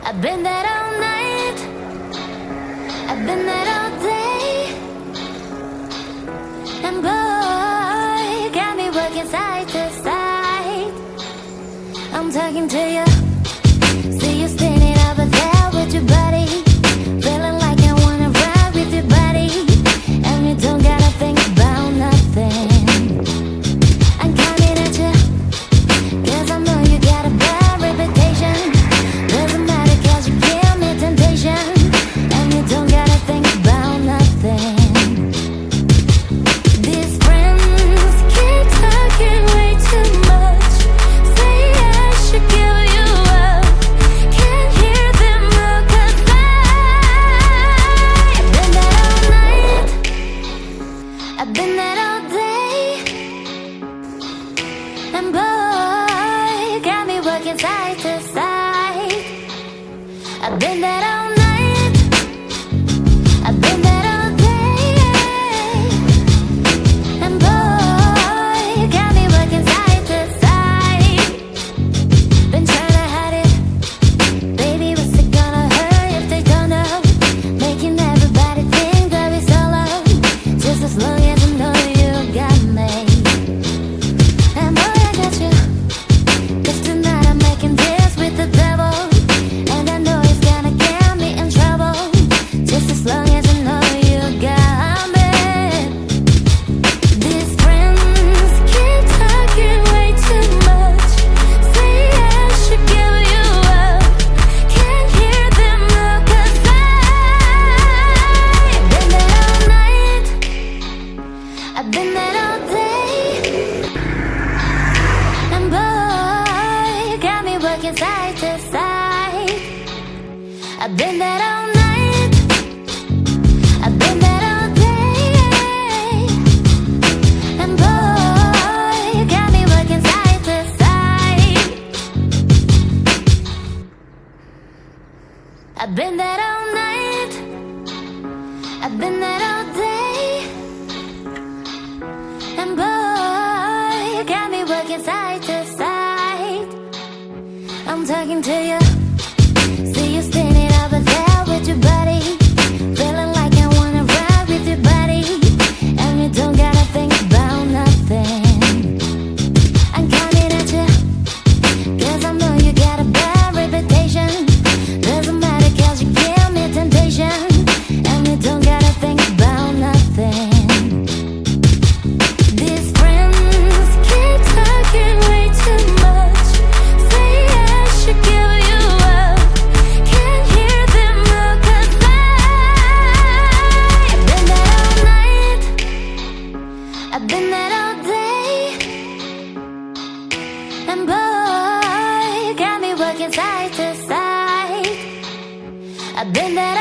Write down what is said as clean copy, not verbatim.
I've been that all night, I've been that all day, and boy, got me working side to side. I'm talking to you, see you standing over there with your buddy, feeling like I wanna ride with your body, and you don't gotta think about nothing. I'm coming at you, 'cause I know you got a bad reputation. Doesn't matter 'cause you give me temptation, and you don't gotta think about nothing. These friends keep talking way too much, say I should give you up, can't hear them all 'cause I've been that all night, I've been that all day, and boy, got me working side to side. I've been that all night, I've been that all day, and boy, got me working side to side. Been trying to hide it, baby, what's it gonna hurt if they don't know? Making everybody think that we solo, just as long as I know you got me. And boy, I got you, 'cause tonight I'm making this with the devil, and I know he's gonna get me in trouble, just as long as I know you got me. These friends keep talking way too much, say I should give you up, can't hear them all 'cause I've been that all night, I've been that all day, and boy, got me working side to side. I've been that all night, I've been that all day, and boy, got me working side to side. I've been that all night, I've been that all day, and boy, got me working side to side. I'm talking to you, see you standing over there with your buddy, feeling like I wanna ride with your body, and you don't gotta think about nothing. I'm coming at you, 'cause I know you got a bad reputation. Doesn't matter 'cause you give me temptation, and you don't gotta think about nothing. These friends keep talking way too much, say I should give you up, can't hear them all 'cause I've been that all night, I've been that all day, and boy, got me working side to side. I've been that